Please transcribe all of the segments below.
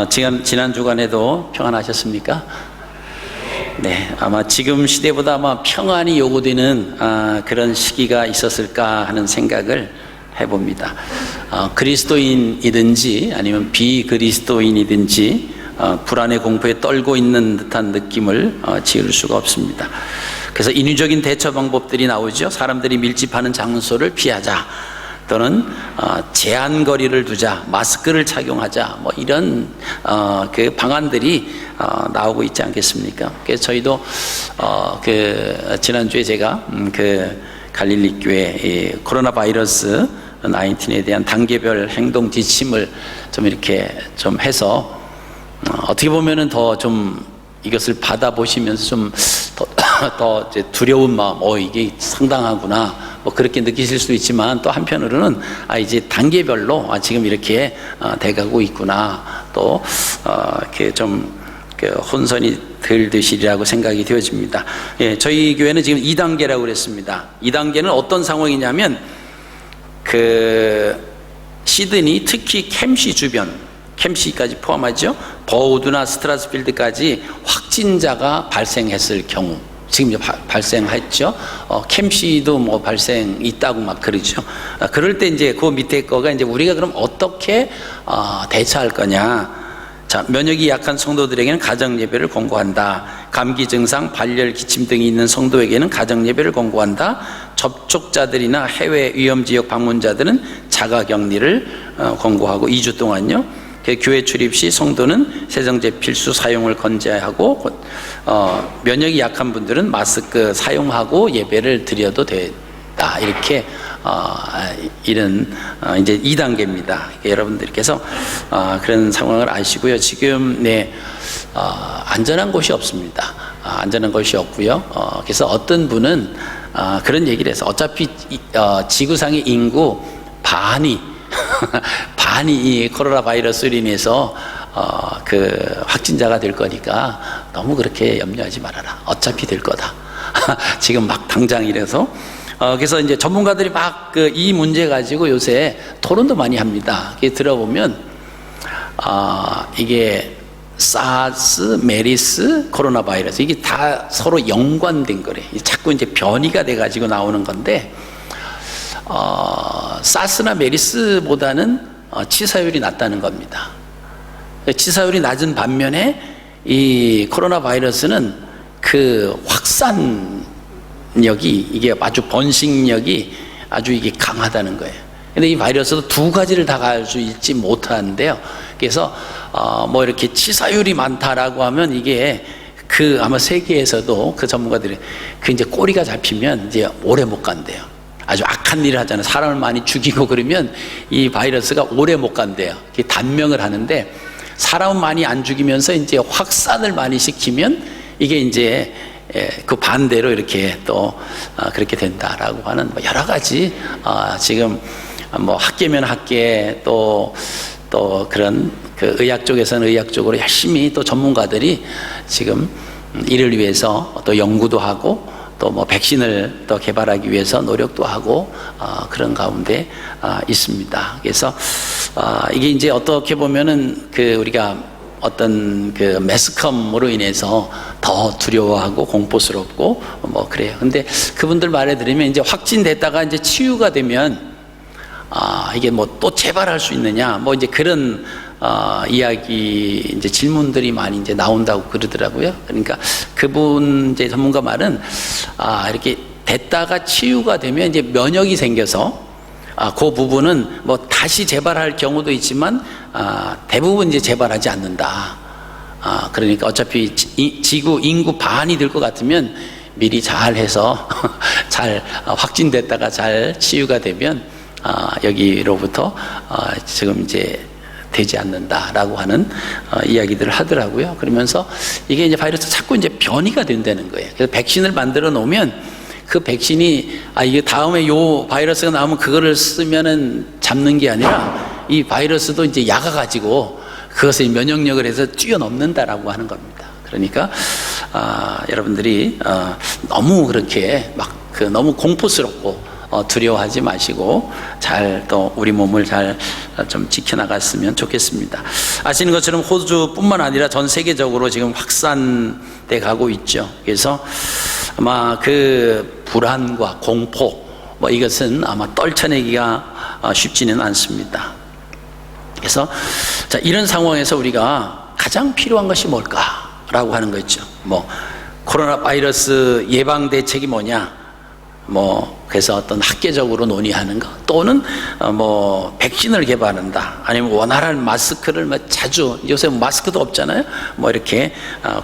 지난 주간에도 평안하셨습니까? 네, 아마 지금 시대보다 아마 평안이 요구되는 그런 시기가 있었을까 하는 생각을 해봅니다. 그리스도인이든지 아니면 비그리스도인이든지 불안의 공포에 떨고 있는 듯한 느낌을 지울 수가 없습니다. 그래서 인위적인 대처 방법들이 나오죠. 사람들이 밀집하는 장소를 피하자, 또는 제한 거리를 두자, 마스크를 착용하자, 뭐 이런 그 방안들이 나오고 있지 않겠습니까? 그래서 저희도 지난주에 제가 그 갈릴리 교회 코로나 바이러스 19에 대한 단계별 행동 지침을 좀 이렇게 좀 해서 어떻게 보면은 더 좀 이것을 받아보시면서 좀 더 이제 두려운 마음, 이게 상당하구나, 뭐 그렇게 느끼실 수도 있지만, 또 한편으로는 이제 단계별로 지금 이렇게 돼가고 있구나, 또 이렇게 좀 혼선이 덜 되시리라고 생각이 되어집니다. 예, 저희 교회는 지금 2단계라고 그랬습니다. 2단계는 어떤 상황이냐면, 시드니, 특히 캠시 주변, 캠시까지 포함하죠. 버우드나 스트라스필드까지 확진자가 발생했을 경우, 지금 이제 발생했죠. 캠시도 뭐 발생 있다고 막 그러죠. 그럴 때 이제 그 밑에 거가 이제 우리가 그럼 어떻게 대처할 거냐. 자, 면역이 약한 성도들에게는 가정 예배를 권고한다. 감기 증상, 발열, 기침 등이 있는 성도에게는 가정 예배를 권고한다. 접촉자들이나 해외 위험 지역 방문자들은 자가 격리를 권고하고 2주 동안요. 교회 출입 시 성도는 세정제 필수 사용을 권장하고, 면역이 약한 분들은 마스크 사용하고 예배를 드려도 된다. 이렇게 이런 이제 2단계입니다. 여러분들께서 그런 상황을 아시고요. 지금 안전한 곳이 없습니다. 안전한 곳이 없고요. 그래서 어떤 분은 그런 얘기를 해서, 어차피 지구상의 인구 반이 이 코로나 바이러스로 인해서 확진자가 될 거니까 너무 그렇게 염려하지 말아라. 어차피 될 거다. 지금 막 당장 이래서 그래서 이제 전문가들이 막 이 문제 가지고 요새 토론도 많이 합니다. 들어보면 이게 사스, 메리스, 코로나 바이러스, 이게 다 서로 연관된 거래. 자꾸 이제 변이가 돼 가지고 나오는 건데, 사스나 메리스보다는 치사율이 낮다는 겁니다. 치사율이 낮은 반면에 이 코로나 바이러스는 그 확산력이, 이게 아주 번식력이 아주 이게 강하다는 거예요. 근데 이 바이러스도 두 가지를 다 갈 수 있지 못하는데요. 그래서 뭐 이렇게 치사율이 많다라고 하면 이게 아마 세계에서도 전문가들이 이제 꼬리가 잡히면 이제 오래 못 간대요. 아주 악한 일을 하잖아요. 사람을 많이 죽이고 그러면 이 바이러스가 오래 못 간대요. 단명을 하는데, 사람은 많이 안 죽이면서 이제 확산을 많이 시키면 이게 이제 그 반대로 이렇게 또 그렇게 된다라고 하는 여러 가지 지금 뭐 학계면 학계, 또 그런 의학 쪽에서는 의학 쪽으로 열심히 또 전문가들이 지금 이를 위해서 또 연구도 하고, 또 뭐 백신을 또 개발하기 위해서 노력도 하고 그런 가운데 있습니다. 그래서 이게 이제 어떻게 보면은 우리가 어떤 매스컴으로 인해서 더 두려워하고 공포스럽고 뭐 그래요. 근데 그분들 말에 들으면 이제 확진됐다가 이제 치유가 되면 이게 뭐 또 재발할 수 있느냐, 뭐 이제 그런 이야기, 이제 질문들이 많이 이제 나온다고 그러더라고요. 그러니까 그분 이제 전문가 말은 이렇게 됐다가 치유가 되면 이제 면역이 생겨서 그 부분은 뭐 다시 재발할 경우도 있지만 대부분 이제 재발하지 않는다. 그러니까 어차피 지구 인구 반이 될 것 같으면 미리 잘 해서 잘 확진됐다가 잘 치유가 되면 여기로부터 지금 이제 되지 않는다라고 하는 이야기들을 하더라고요. 그러면서 이게 이제 바이러스 자꾸 이제 변이가 된다는 거예요. 그래서 백신을 만들어 놓으면 그 백신이 이게 다음에 요 바이러스가 나오면 그거를 쓰면은 잡는 게 아니라, 이 바이러스도 이제 약아가지고 그것을 면역력을 해서 뛰어넘는다라고 하는 겁니다. 그러니까 여러분들이 너무 그렇게 막 너무 공포스럽고 두려워하지 마시고 잘 또 우리 몸을 잘 좀 지켜나갔으면 좋겠습니다. 아시는 것처럼 호주뿐만 아니라 전 세계적으로 지금 확산돼 가고 있죠. 그래서 아마 그 불안과 공포 이것은 아마 떨쳐내기가 쉽지는 않습니다. 그래서 자, 이런 상황에서 우리가 가장 필요한 것이 뭘까라고 하는 거죠. 코로나 바이러스 예방 대책이 뭐냐? 그래서 어떤 학계적으로 논의하는 거, 또는 백신을 개발한다, 아니면 원활한 마스크를 자주, 요새 마스크도 없잖아요. 이렇게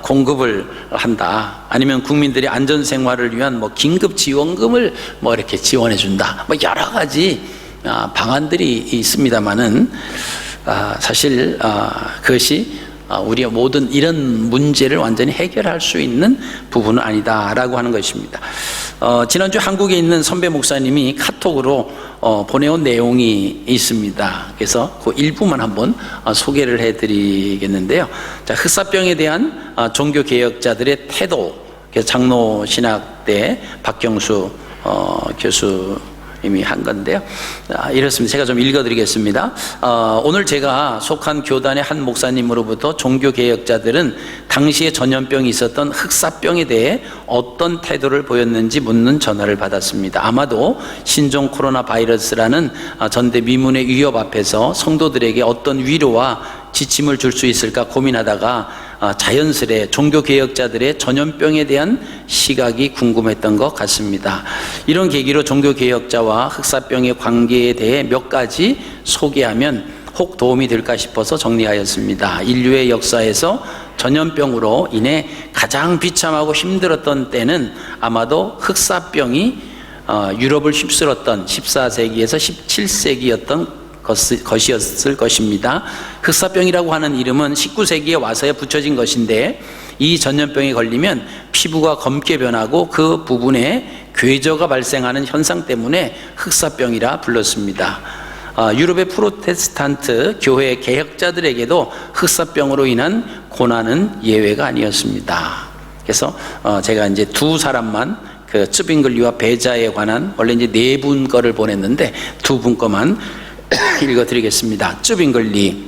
공급을 한다, 아니면 국민들의 안전 생활을 위한 긴급 지원금을 이렇게 지원해 준다. 여러 가지 방안들이 있습니다만은 사실 그것이 우리의 모든 이런 문제를 완전히 해결할 수 있는 부분은 아니다라고 하는 것입니다. 지난주 한국에 있는 선배 목사님이 카톡으로 보내온 내용이 있습니다. 그래서 그 일부만 한번 소개를 해드리겠는데요. 자, 흑사병에 대한 종교개혁자들의 태도, 그래서 장로신학대 박경수 교수님이 한 건데요. 이렇습니다. 제가 좀 읽어드리겠습니다. 오늘 제가 속한 교단의 한 목사님으로부터 종교개혁자들은 당시에 전염병이 있었던 흑사병에 대해 어떤 태도를 보였는지 묻는 전화를 받았습니다. 아마도 신종 코로나 바이러스라는 전대미문의 위협 앞에서 성도들에게 어떤 위로와 지침을 줄 수 있을까 고민하다가 자연스레 종교개혁자들의 전염병에 대한 시각이 궁금했던 것 같습니다. 이런 계기로 종교개혁자와 흑사병의 관계에 대해 몇 가지 소개하면 혹 도움이 될까 싶어서 정리하였습니다. 인류의 역사에서 전염병으로 인해 가장 비참하고 힘들었던 때는 아마도 흑사병이 유럽을 휩쓸었던 14세기에서 17세기였던 것이었을 것입니다. 흑사병이라고 하는 이름은 19세기에 와서야 붙여진 것인데, 이 전염병에 걸리면 피부가 검게 변하고 그 부분에 궤저가 발생하는 현상 때문에 흑사병이라 불렀습니다. 유럽의 프로테스탄트 교회 개혁자들에게도 흑사병으로 인한 고난은 예외가 아니었습니다. 그래서 제가 이제 두 사람만, 그 쯔빙글리와 배자에 관한, 원래 이제 네 분 거를 보냈는데 두 분 거만 읽어드리겠습니다. 쯔빙글리,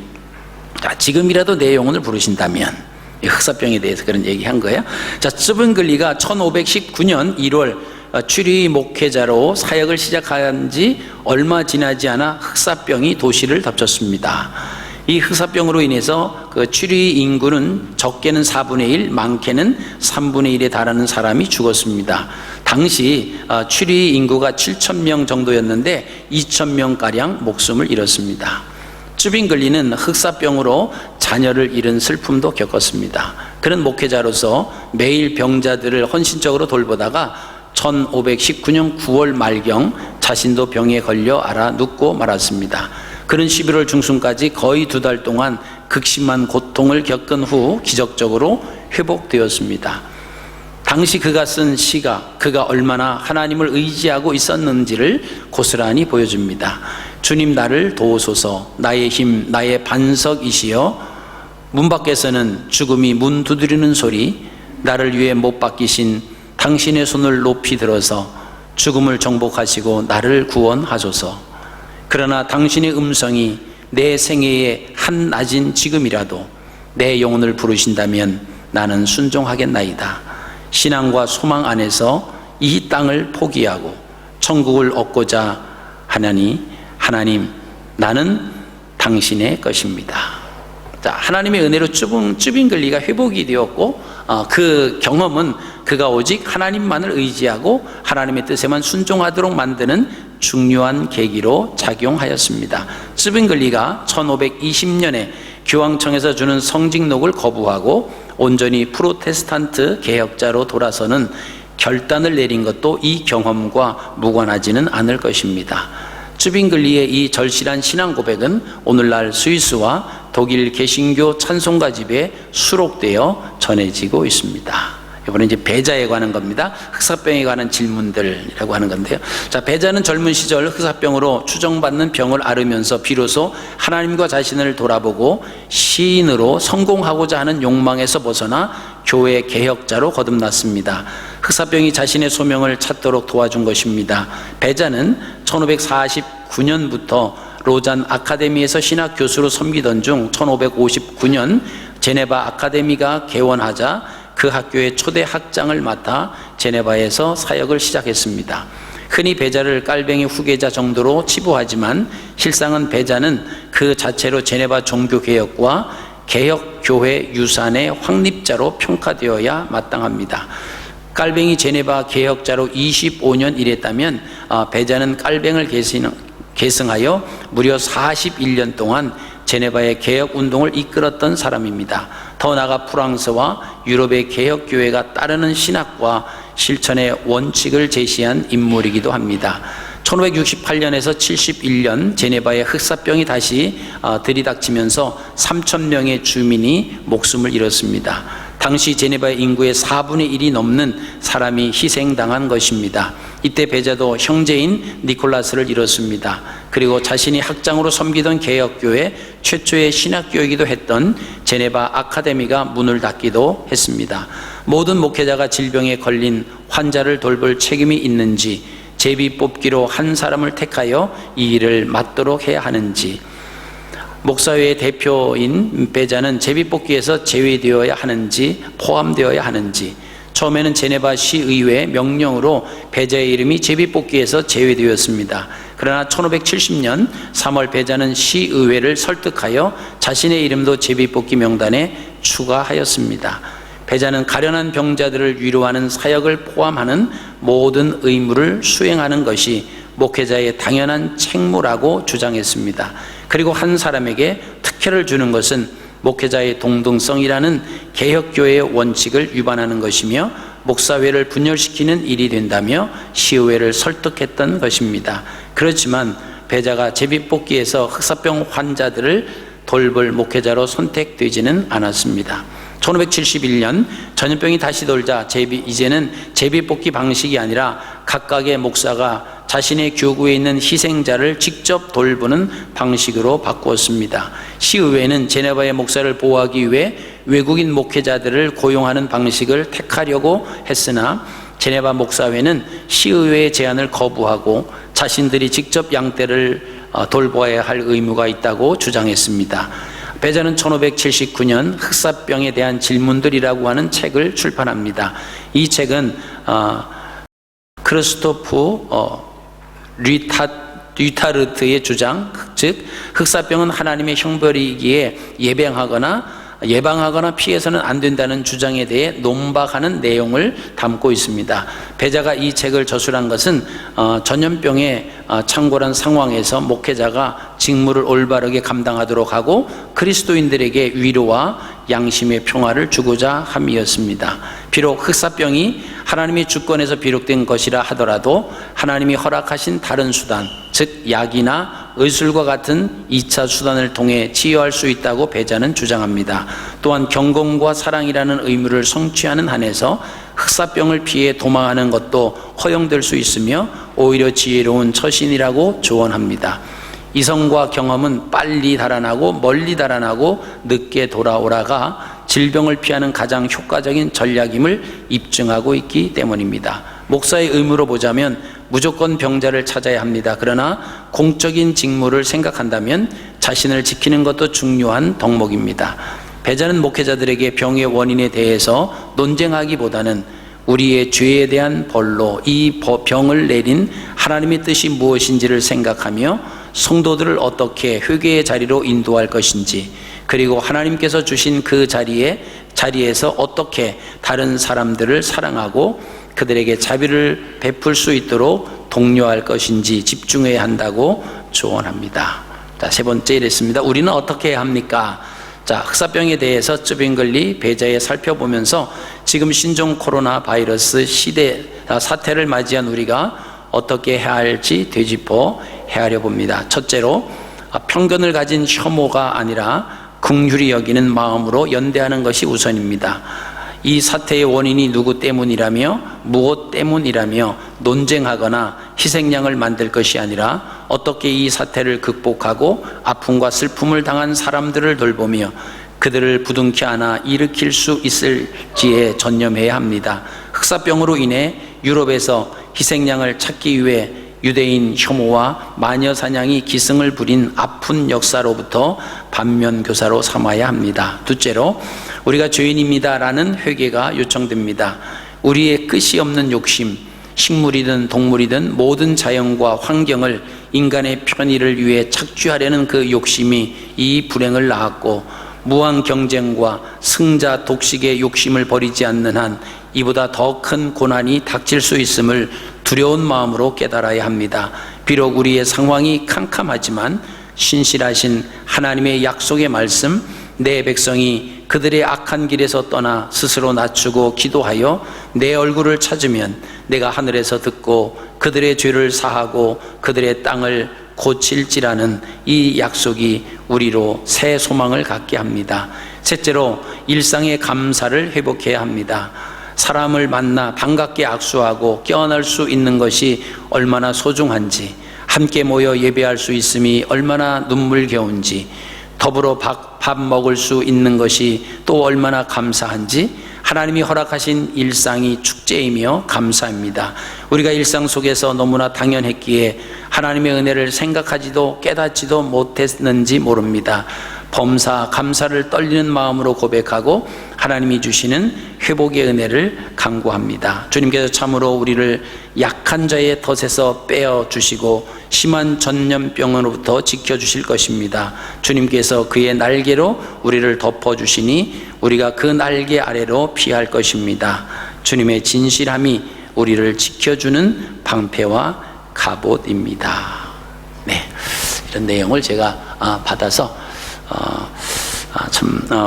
지금이라도 내 영혼을 부르신다면, 흑사병에 대해서 그런 얘기한 거예요. 자, 쯔빙글리가 1519년 1월 추리 목회자로 사역을 시작한 지 얼마 지나지 않아 흑사병이 도시를 덮쳤습니다. 이 흑사병으로 인해서 그 추리 인구는 적게는 4분의 1, 많게는 3분의 1에 달하는 사람이 죽었습니다. 당시 추리 인구가 7,000명 정도였는데 2,000명가량 목숨을 잃었습니다. 쯔빙글리는 흑사병으로 자녀를 잃은 슬픔도 겪었습니다. 그는 목회자로서 매일 병자들을 헌신적으로 돌보다가 1519년 9월 말경 자신도 병에 걸려 앓아 눕고 말았습니다. 그는 11월 중순까지 거의 2달 동안 극심한 고통을 겪은 후 기적적으로 회복되었습니다. 당시 그가 쓴 시가 그가 얼마나 하나님을 의지하고 있었는지를 고스란히 보여줍니다. 주님, 나를 도우소서. 나의 힘, 나의 반석이시여. 문 밖에서는 죽음이 문 두드리는 소리. 나를 위해 못 박히신 당신의 손을 높이 들어서 죽음을 정복하시고 나를 구원하소서. 그러나 당신의 음성이 내 생애의 한낮인 지금이라도 내 영혼을 부르신다면 나는 순종하겠나이다. 신앙과 소망 안에서 이 땅을 포기하고 천국을 얻고자 하나니, 하나님, 나는 당신의 것입니다. 자, 하나님의 은혜로 쯔빙글리가 회복이 되었고, 그 경험은 그가 오직 하나님만을 의지하고 하나님의 뜻에만 순종하도록 만드는 중요한 계기로 작용하였습니다. 쯔빙글리가 1520년에 교황청에서 주는 성직록을 거부하고 온전히 프로테스탄트 개혁자로 돌아서는 결단을 내린 것도 이 경험과 무관하지는 않을 것입니다. 쯔빙글리의 이 절실한 신앙 고백은 오늘날 스위스와 독일 개신교 찬송가 집에 수록되어 전해지고 있습니다. 이번에 이제 배자에 관한 겁니다. 흑사병에 관한 질문들이라고 하는 건데요. 자, 배자는 젊은 시절 흑사병으로 추정받는 병을 앓으면서 비로소 하나님과 자신을 돌아보고 시인으로 성공하고자 하는 욕망에서 벗어나 교회 개혁자로 거듭났습니다. 흑사병이 자신의 소명을 찾도록 도와준 것입니다. 배자는 1549년부터 로잔 아카데미에서 신학 교수로 섬기던 중 1559년 제네바 아카데미가 개원하자 그 학교의 초대 학장을 맡아 제네바에서 사역을 시작했습니다. 흔히 배자를 깔뱅이 후계자 정도로 치부하지만 실상은 배자는 그 자체로 제네바 종교개혁과 개혁교회 유산의 확립자로 평가되어야 마땅합니다. 깔뱅이 제네바 개혁자로 25년 일했다면 배자는 깔뱅을 계승하여 무려 41년 동안 제네바의 개혁운동을 이끌었던 사람입니다. 더 나아가 프랑스와 유럽의 개혁교회가 따르는 신학과 실천의 원칙을 제시한 인물이기도 합니다. 1568년에서 71년 제네바의 흑사병이 다시 들이닥치면서 3,000명의 주민이 목숨을 잃었습니다. 당시 제네바의 인구의 4분의 1이 넘는 사람이 희생당한 것입니다. 이때 배자도 형제인 니콜라스를 잃었습니다. 그리고 자신이 학장으로 섬기던 개혁교회 최초의 신학교이기도 했던 제네바 아카데미가 문을 닫기도 했습니다. 모든 목회자가 질병에 걸린 환자를 돌볼 책임이 있는지, 제비 뽑기로 한 사람을 택하여 이 일을 맡도록 해야 하는지, 목사회의 대표인 배자는 제비뽑기에서 제외되어야 하는지 포함되어야 하는지, 처음에는 제네바 시의회 명령으로 배자의 이름이 제비뽑기에서 제외되었습니다. 그러나 1570년 3월 배자는 시의회를 설득하여 자신의 이름도 제비뽑기 명단에 추가하였습니다. 배자는 가련한 병자들을 위로하는 사역을 포함하는 모든 의무를 수행하는 것이 목회자의 당연한 책무라고 주장했습니다. 그리고 한 사람에게 특혜를 주는 것은 목회자의 동등성이라는 개혁교회의 원칙을 위반하는 것이며 목사회를 분열시키는 일이 된다며 시의회를 설득했던 것입니다. 그렇지만 배자가 제비뽑기에서 흑사병 환자들을 돌볼 목회자로 선택되지는 않았습니다. 1571년 전염병이 다시 돌자 이제는 제비뽑기 방식이 아니라 각각의 목사가 자신의 교구에 있는 희생자를 직접 돌보는 방식으로 바꾸었습니다. 시의회는 제네바의 목사를 보호하기 위해 외국인 목회자들을 고용하는 방식을 택하려고 했으나 제네바 목사회는 시의회의 제안을 거부하고 자신들이 직접 양떼를 돌보아야 할 의무가 있다고 주장했습니다. 배자는 1579년 흑사병에 대한 질문들이라고 하는 책을 출판합니다. 이 책은 크리스토프 류타르트의 주장, 즉 흑사병은 하나님의 형벌이기에 예방하거나 피해서는 안 된다는 주장에 대해 논박하는 내용을 담고 있습니다. 배자가 이 책을 저술한 것은 전염병에 창궐한 상황에서 목회자가 직무를 올바르게 감당하도록 하고 그리스도인들에게 위로와 양심의 평화를 주고자 함이었습니다. 비록 흑사병이 하나님의 주권에서 비록된 것이라 하더라도 하나님이 허락하신 다른 수단, 즉 약이나 의술과 같은 2차 수단을 통해 치유할 수 있다고 배자는 주장합니다. 또한 경건과 사랑이라는 의무를 성취하는 한에서 흑사병을 피해 도망하는 것도 허용될 수 있으며 오히려 지혜로운 처신이라고 조언합니다. 이성과 경험은 빨리 달아나고 멀리 달아나고 늦게 돌아오라가 질병을 피하는 가장 효과적인 전략임을 입증하고 있기 때문입니다. 목사의 의무로 보자면 무조건 병자를 찾아야 합니다. 그러나 공적인 직무를 생각한다면 자신을 지키는 것도 중요한 덕목입니다. 배자는 목회자들에게 병의 원인에 대해서 논쟁하기보다는 우리의 죄에 대한 벌로 이 병을 내린 하나님의 뜻이 무엇인지를 생각하며 성도들을 어떻게 회개의 자리로 인도할 것인지, 그리고 하나님께서 주신 그 자리에서 어떻게 다른 사람들을 사랑하고 그들에게 자비를 베풀 수 있도록 독려할 것인지 집중해야 한다고 조언합니다. 자, 세 번째 이랬습니다. 우리는 어떻게 해야 합니까? 자, 흑사병에 대해서 쯔빙글리 배자에 살펴보면서 지금 신종 코로나 바이러스 사태를 맞이한 우리가 어떻게 해야 할지 되짚어 헤아려 봅니다. 첫째로, 편견을 가진 혐오가 아니라 긍휼히 여기는 마음으로 연대하는 것이 우선입니다. 이 사태의 원인이 누구 때문이라며 무엇 때문이라며 논쟁하거나 희생양을 만들 것이 아니라 어떻게 이 사태를 극복하고 아픔과 슬픔을 당한 사람들을 돌보며 그들을 부둥켜 안아 일으킬 수 있을지에 전념해야 합니다. 흑사병으로 인해 유럽에서 희생양을 찾기 위해 유대인 혐오와 마녀 사냥이 기승을 부린 아픈 역사로부터 반면교사로 삼아야 합니다. 둘째로, 우리가 죄인입니다라는 회개가 요청됩니다. 우리의 끝이 없는 욕심, 식물이든 동물이든 모든 자연과 환경을 인간의 편의를 위해 착취하려는 그 욕심이 이 불행을 낳았고, 무한 경쟁과 승자 독식의 욕심을 버리지 않는 한 이보다 더 큰 고난이 닥칠 수 있음을 두려운 마음으로 깨달아야 합니다. 비록 우리의 상황이 캄캄하지만 신실하신 하나님의 약속의 말씀, 내 백성이 그들의 악한 길에서 떠나 스스로 낮추고 기도하여 내 얼굴을 찾으면 내가 하늘에서 듣고 그들의 죄를 사하고 그들의 땅을 고칠지라는 이 약속이 우리로 새 소망을 갖게 합니다. 셋째로, 일상의 감사를 회복해야 합니다. 사람을 만나 반갑게 악수하고 껴안을 수 있는 것이 얼마나 소중한지, 함께 모여 예배할 수 있음이 얼마나 눈물겨운지, 더불어 밥 먹을 수 있는 것이 또 얼마나 감사한지, 하나님이 허락하신 일상이 축제이며 감사입니다. 우리가 일상 속에서 너무나 당연했기에 하나님의 은혜를 생각하지도 깨닫지도 못했는지 모릅니다. 범사 감사를 떨리는 마음으로 고백하고 하나님이 주시는 회복의 은혜를 간구합니다. 주님께서 참으로 우리를 약한 자의 덫에서 빼어주시고 심한 전염병으로부터 지켜주실 것입니다. 주님께서 그의 날개로 우리를 덮어주시니 우리가 그 날개 아래로 피할 것입니다. 주님의 진실함이 우리를 지켜주는 방패와 갑옷입니다. 네, 이런 내용을 제가 받아서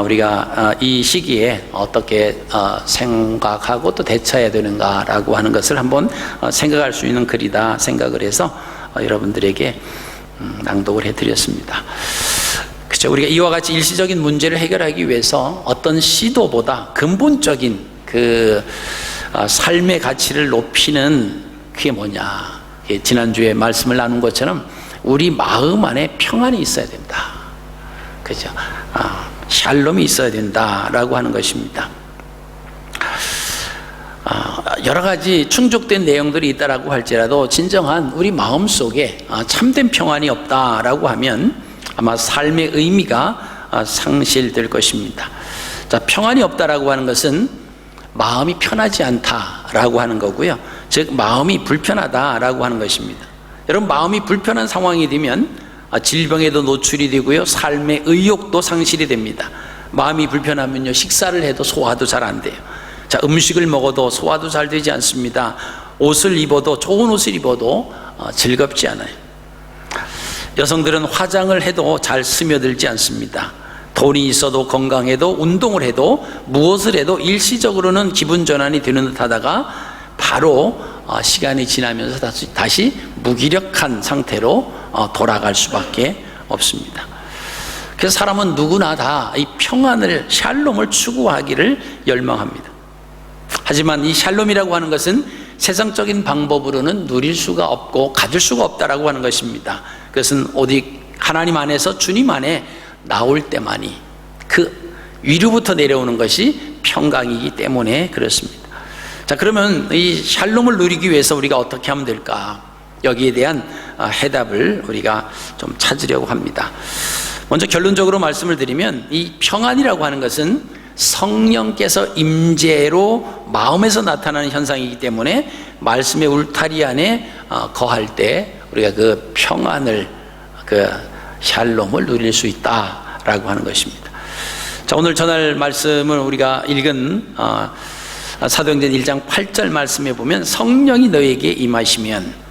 우리가 이 시기에 어떻게 생각하고 또 대처해야 되는가라고 하는 것을 한번 생각할 수 있는 글이다 생각을 해서 여러분들에게 낭독을 해드렸습니다. 그렇죠. 우리가 이와 같이 일시적인 문제를 해결하기 위해서 어떤 시도보다 근본적인 그 삶의 가치를 높이는 그게 뭐냐? 지난주에 말씀을 나눈 것처럼 우리 마음 안에 평안이 있어야 된다. 그죠? 샬롬이 있어야 된다라고 하는 것입니다. 여러 가지 충족된 내용들이 있다라고 할지라도 진정한 우리 마음 속에 참된 평안이 없다라고 하면 아마 삶의 의미가 상실될 것입니다. 자, 평안이 없다라고 하는 것은 마음이 편하지 않다라고 하는 거고요. 즉 마음이 불편하다라고 하는 것입니다. 여러분, 마음이 불편한 상황이 되면 질병에도 노출이 되고요, 삶의 의욕도 상실이 됩니다. 마음이 불편하면요, 식사를 해도 소화도 잘 안 돼요. 자, 음식을 먹어도 소화도 잘 되지 않습니다. 옷을 입어도, 좋은 옷을 입어도 즐겁지 않아요. 여성들은 화장을 해도 잘 스며들지 않습니다. 돈이 있어도, 건강해도, 운동을 해도, 무엇을 해도 일시적으로는 기분 전환이 되는 듯 하다가 바로 시간이 지나면서 다시 무기력한 상태로 돌아갈 수밖에 없습니다. 그래서 사람은 누구나 다 이 평안을, 샬롬을 추구하기를 열망합니다. 하지만 이 샬롬이라고 하는 것은 세상적인 방법으로는 누릴 수가 없고 가질 수가 없다라고 하는 것입니다. 그것은 오직 하나님 안에서 주님 안에 나올 때만이, 그 위로부터 내려오는 것이 평강이기 때문에 그렇습니다. 자, 그러면 이 샬롬을 누리기 위해서 우리가 어떻게 하면 될까? 여기에 대한 해답을 우리가 좀 찾으려고 합니다. 먼저 결론적으로 말씀을 드리면 이 평안이라고 하는 것은 성령께서 임재로 마음에서 나타나는 현상이기 때문에 말씀의 울타리 안에 거할 때 우리가 그 평안을, 그 샬롬을 누릴 수 있다라고 하는 것입니다. 자, 오늘 전할 말씀을 우리가 읽은 사도행전 1장 8절 말씀에 보면 성령이 너에게 임하시면,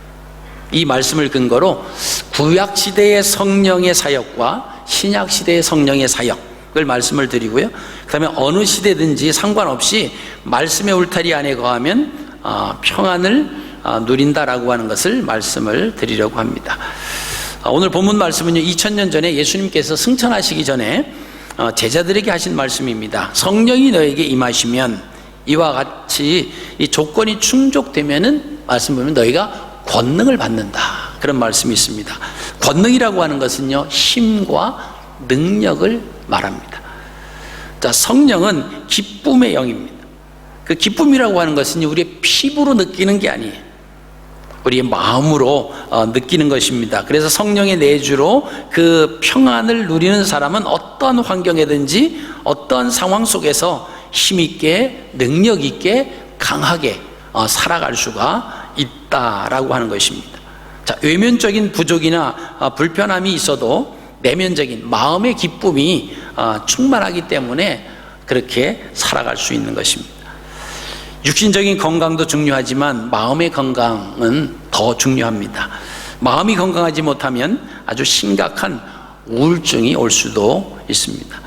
이 말씀을 근거로 구약시대의 성령의 사역과 신약시대의 성령의 사역을 말씀을 드리고요, 그 다음에 어느 시대든지 상관없이 말씀의 울타리 안에 거하면 평안을 누린다라고 하는 것을 말씀을 드리려고 합니다. 오늘 본문 말씀은요, 2000년 전에 예수님께서 승천하시기 전에 제자들에게 하신 말씀입니다. 성령이 너에게 임하시면, 이와 같이 이 조건이 충족되면은 말씀 보면 너희가 권능을 받는다, 그런 말씀이 있습니다. 권능이라고 하는 것은요, 힘과 능력을 말합니다. 자, 성령은 기쁨의 영입니다. 그 기쁨이라고 하는 것은 우리의 피부로 느끼는 게 아니에요. 우리의 마음으로 느끼는 것입니다. 그래서 성령의 내주로 그 평안을 누리는 사람은 어떤 환경이든지 어떤 상황 속에서 힘있게 능력있게 강하게 살아갈 수가 있다라고 하는 것입니다. 자, 외면적인 부족이나 불편함이 있어도 내면적인 마음의 기쁨이 충만하기 때문에 그렇게 살아갈 수 있는 것입니다. 육신적인 건강도 중요하지만 마음의 건강은 더 중요합니다. 마음이 건강하지 못하면 아주 심각한 우울증이 올 수도 있습니다.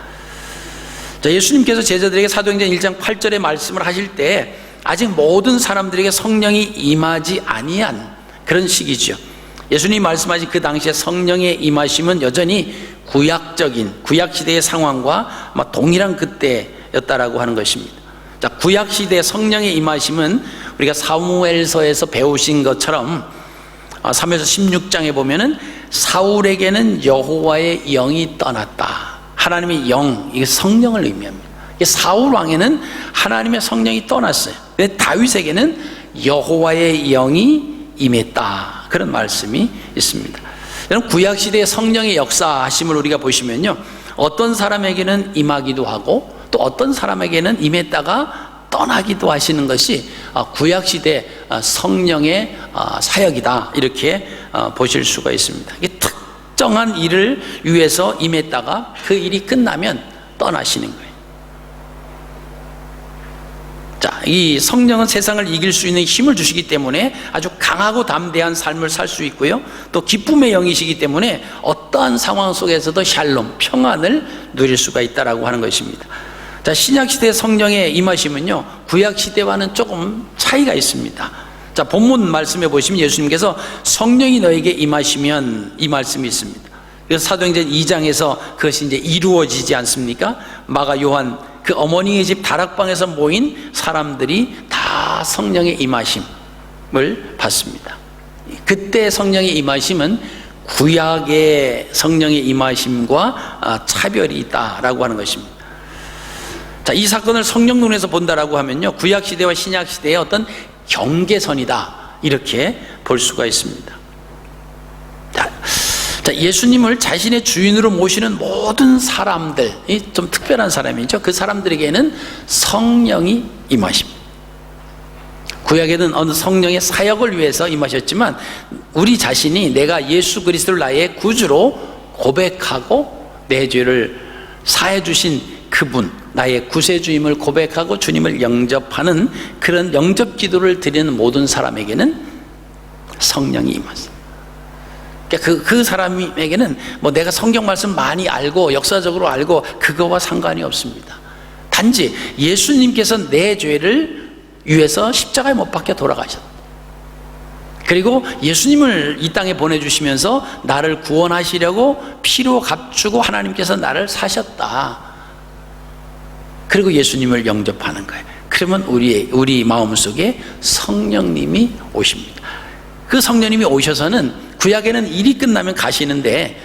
자, 예수님께서 제자들에게 사도행전 1장 8절의 말씀을 하실 때 아직 모든 사람들에게 성령이 임하지 아니한 그런 시기죠. 예수님이 말씀하신 그 당시에 성령의 임하심은 여전히 구약시대의 상황과 동일한 그때였다라고 하는 것입니다. 자, 구약시대 성령의 임하심은 우리가 사무엘서에서 배우신 것처럼 사무엘서 16장에 보면은 사울에게는 여호와의 영이 떠났다. 하나님의 영, 이게 성령을 의미합니다. 사울 왕에는 하나님의 성령이 떠났어요. 근데 다윗에게는 여호와의 영이 임했다. 그런 말씀이 있습니다. 여러분, 구약시대의 성령의 역사하심을 우리가 보시면요, 어떤 사람에게는 임하기도 하고 또 어떤 사람에게는 임했다가 떠나기도 하시는 것이 구약시대 성령의 사역이다, 이렇게 보실 수가 있습니다. 이게 특정한 일을 위해서 임했다가 그 일이 끝나면 떠나시는 거예요. 자, 이 성령은 세상을 이길 수 있는 힘을 주시기 때문에 아주 강하고 담대한 삶을 살 수 있고요, 또 기쁨의 영이시기 때문에 어떠한 상황 속에서도 샬롬, 평안을 누릴 수가 있다라고 하는 것입니다. 자, 신약시대 성령의 임하심은요, 구약시대와는 조금 차이가 있습니다. 자, 본문 말씀해 보시면 예수님께서 성령이 너에게 임하시면, 이 말씀이 있습니다. 그래서 사도행전 2장에서 그것이 이제 이루어지지 않습니까? 마가, 요한, 그 어머니의 집 다락방에서 모인 사람들이 다 성령의 임하심을 받습니다. 그때 성령의 임하심은 구약의 성령의 임하심과 차별이 있다라고 하는 것입니다. 자, 이 사건을 성령 눈에서 본다라고 하면요, 구약시대와 신약시대의 어떤 경계선이다, 이렇게 볼 수가 있습니다. 자, 예수님을 자신의 주인으로 모시는 모든 사람들이 좀 특별한 사람이죠. 그 사람들에게는 성령이 임하십니다. 구약에는 어느 성령의 사역을 위해서 임하셨지만 우리 자신이 내가 예수 그리스도를 나의 구주로 고백하고 내 죄를 사해 주신 그분, 나의 구세주임을 고백하고 주님을 영접하는 그런 영접 기도를 드리는 모든 사람에게는 성령이 임하십니다. 그러니까 그 사람에게는 뭐 내가 성경 말씀 많이 알고 역사적으로 알고 그거와 상관이 없습니다. 단지 예수님께서 내 죄를 위해서 십자가에 못 박혀 돌아가셨다. 그리고 예수님을 이 땅에 보내주시면서 나를 구원하시려고 피로 값주고 하나님께서 나를 사셨다. 그리고 예수님을 영접하는 거예요. 그러면 우리 마음속에 성령님이 오십니다. 그 성령님이 오셔서는 구약에는 일이 끝나면 가시는데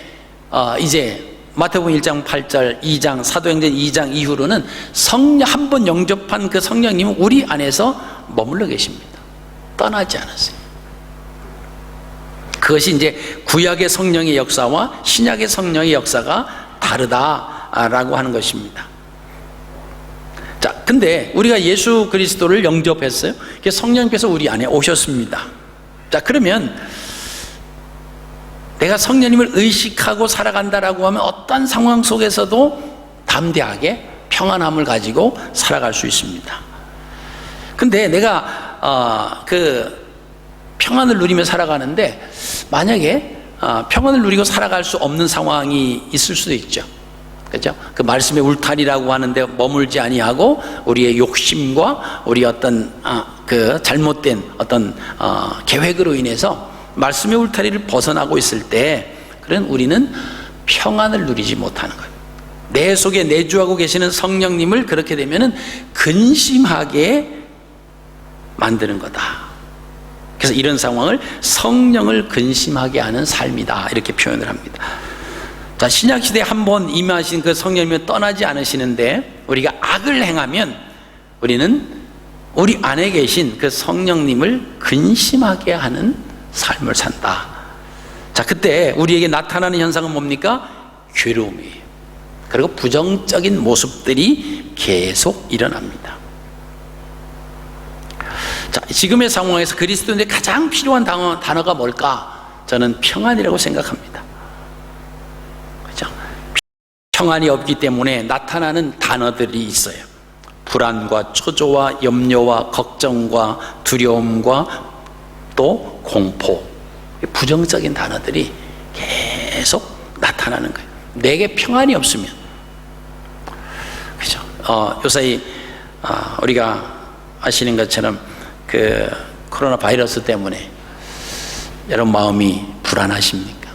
이제 마태복음 1장 8절, 2장, 사도행전 2장 이후로는 성령 한 번 영접한 그 성령님은 우리 안에서 머물러 계십니다. 떠나지 않았어요. 그것이 이제 구약의 성령의 역사와 신약의 성령의 역사가 다르다라고 하는 것입니다. 자, 근데 우리가 예수 그리스도를 영접했어요. 성령님께서 우리 안에 오셨습니다. 자, 그러면 내가 성령님을 의식하고 살아간다라고 하면 어떤 상황 속에서도 담대하게 평안함을 가지고 살아갈 수 있습니다. 근데 내가 그 평안을 누리며 살아가는데 만약에 평안을 누리고 살아갈 수 없는 상황이 있을 수도 있죠. 그렇죠? 그 말씀의 울타리라고 하는데 머물지 아니하고 우리의 욕심과 우리 어떤 그 잘못된 어떤 계획으로 인해서 말씀의 울타리를 벗어나고 있을 때 그런 우리는 평안을 누리지 못하는 거예요. 내 속에 내주하고 계시는 성령님을 그렇게 되면은 근심하게 만드는 거다. 그래서 이런 상황을 성령을 근심하게 하는 삶이다, 이렇게 표현을 합니다. 자, 신약시대에 한번 임하신 그 성령님은 떠나지 않으시는데 우리가 악을 행하면 우리는 우리 안에 계신 그 성령님을 근심하게 하는 삶을 산다. 자, 그때 우리에게 나타나는 현상은 뭡니까? 괴로움이에요. 그리고 부정적인 모습들이 계속 일어납니다. 자, 지금의 상황에서 그리스도인들이 가장 필요한 단어가 뭘까? 저는 평안이라고 생각합니다. 그렇죠? 평안이 없기 때문에 나타나는 단어들이 있어요. 불안과 초조와 염려와 걱정과 두려움과 또 공포, 부정적인 단어들이 계속 나타나는 거예요. 내게 평안이 없으면, 그죠? 요사이 우리가 아시는 것처럼 그 코로나 바이러스 때문에 여러분 마음이 불안하십니까?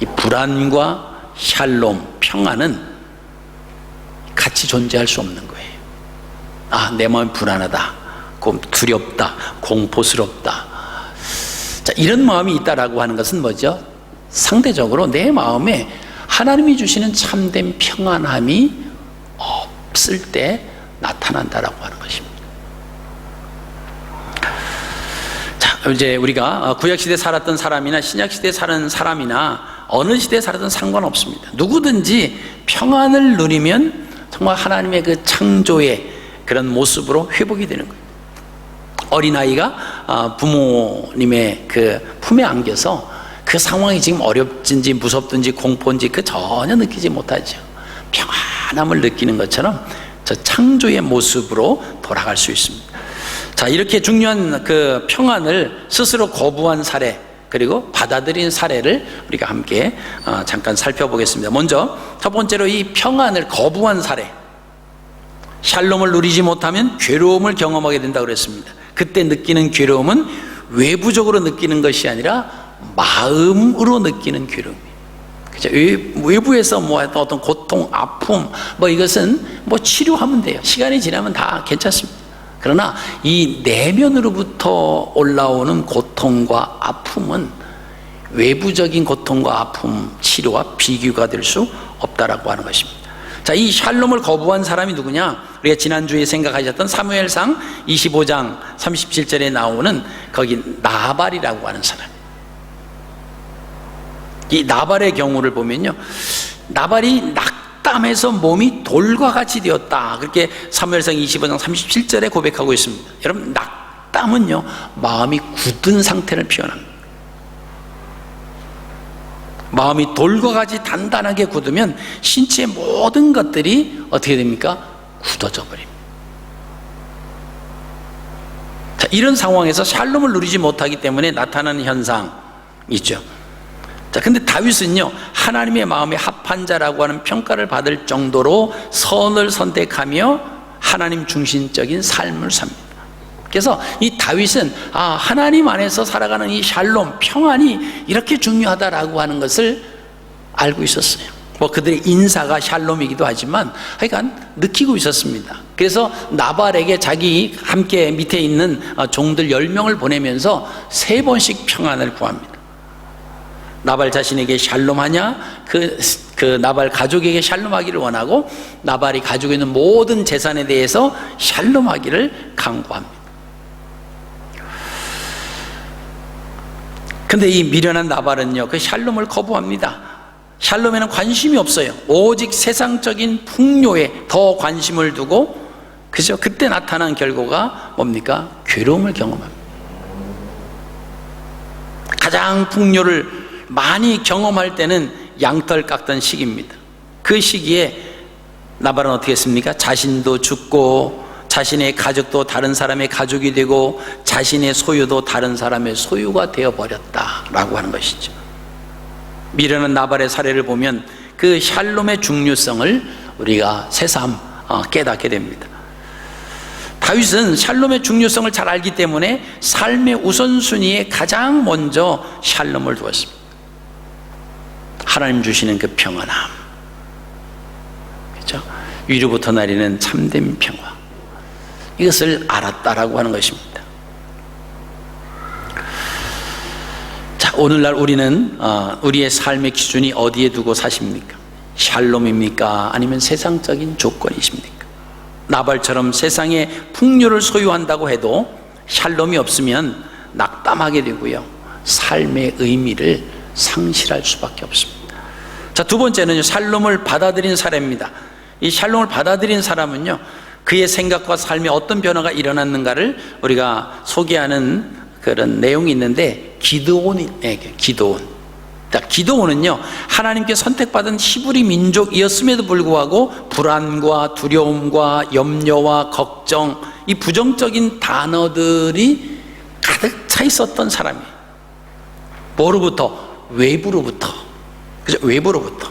이 불안과 샬롬, 평안은 같이 존재할 수 없는 거예요. 내 마음이 불안하다, 두렵다, 공포스럽다. 자, 이런 마음이 있다라고 하는 것은 뭐죠? 상대적으로 내 마음에 하나님이 주시는 참된 평안함이 없을 때 나타난다라고 하는 것입니다. 자, 이제 우리가 구약시대에 살았던 사람이나 신약시대에 사는 사람이나 어느 시대에 살았던 상관없습니다. 누구든지 평안을 누리면 정말 하나님의 그 창조의 그런 모습으로 회복이 되는 거예요. 어린아이가 부모님의 그 품에 안겨서 그 상황이 지금 어렵든지 무섭든지 공포인지 그 전혀 느끼지 못하죠. 평안함을 느끼는 것처럼 저 창조의 모습으로 돌아갈 수 있습니다. 자, 이렇게 중요한 그 평안을 스스로 거부한 사례, 그리고 받아들인 사례를 우리가 함께 잠깐 살펴보겠습니다. 먼저 첫 번째로 이 평안을 거부한 사례, 샬롬을 누리지 못하면 괴로움을 경험하게 된다고 그랬습니다. 그때 느끼는 괴로움은 외부적으로 느끼는 것이 아니라 마음으로 느끼는 괴로움이에요. 그죠? 외부에서 어떤 고통, 아픔, 이것은 치료하면 돼요. 시간이 지나면 다 괜찮습니다. 그러나 이 내면으로부터 올라오는 고통과 아픔은 외부적인 고통과 아픔 치료와 비교가 될 수 없다라고 하는 것입니다. 자, 이 샬롬을 거부한 사람이 누구냐? 우리가 지난주에 생각하셨던 사무엘상 25장 37절에 나오는 거기 나발이라고 하는 사람. 이 나발의 경우를 보면요, 나발이 낙담해서 몸이 돌과 같이 되었다, 그렇게 사무엘상 25장 37절에 고백하고 있습니다. 여러분, 낙담은요 마음이 굳은 상태를 표현합니다. 마음이 돌과 같이 단단하게 굳으면 신체의 모든 것들이 어떻게 됩니까? 굳어져 버립니다. 자, 이런 상황에서 샬롬을 누리지 못하기 때문에 나타나는 현상이죠. 자, 근데 다윗은요, 하나님의 마음에 합한 자라고 하는 평가를 받을 정도로 선을 선택하며 하나님 중심적인 삶을 삽니다. 그래서 이 다윗은 하나님 안에서 살아가는 이 샬롬, 평안이 이렇게 중요하다라고 하는 것을 알고 있었어요. 그들의 인사가 샬롬이기도 하지만 하여간 느끼고 있었습니다. 그래서 나발에게 자기 함께 밑에 있는 종들 10명을 보내면서 3번씩 평안을 구합니다. 나발 자신에게 샬롬하냐? 그 나발 가족에게 샬롬하기를 원하고, 나발이 가지고 있는 모든 재산에 대해서 샬롬하기를 강구합니다. 근데 이 미련한 나발은요, 그 샬롬을 거부합니다. 샬롬에는 관심이 없어요. 오직 세상적인 풍요에 더 관심을 두고, 그죠? 그때 나타난 결과가 뭡니까? 괴로움을 경험합니다. 가장 풍요를 많이 경험할 때는 양털 깎던 시기입니다. 그 시기에 나발은 어떻게 했습니까? 자신도 죽고 자신의 가족도 다른 사람의 가족이 되고 자신의 소유도 다른 사람의 소유가 되어버렸다라고 하는 것이죠. 미련한 나발의 사례를 보면 그 샬롬의 중요성을 우리가 새삼 깨닫게 됩니다. 다윗은 샬롬의 중요성을 잘 알기 때문에 삶의 우선순위에 가장 먼저 샬롬을 두었습니다. 하나님 주시는 그 평안함, 그렇죠? 위로부터 나리는 참된 평화, 이것을 알았다라고 하는 것입니다. 자, 오늘날 우리는 우리의 삶의 기준이 어디에 두고 사십니까? 샬롬입니까? 아니면 세상적인 조건이십니까? 나발처럼 세상에 풍요를 소유한다고 해도 샬롬이 없으면 낙담하게 되고요, 삶의 의미를 상실할 수밖에 없습니다. 자, 두 번째는요, 샬롬을 받아들인 사람입니다. 이 샬롬을 받아들인 사람은요, 그의 생각과 삶에 어떤 변화가 일어났는가를 우리가 소개하는 그런 내용이 있는데, 기드온은요, 하나님께 선택받은 히브리 민족이었음에도 불구하고 불안과 두려움과 염려와 걱정, 이 부정적인 단어들이 가득 차 있었던 사람이에요. 뭐로부터? 외부로부터. 그죠? 외부로부터.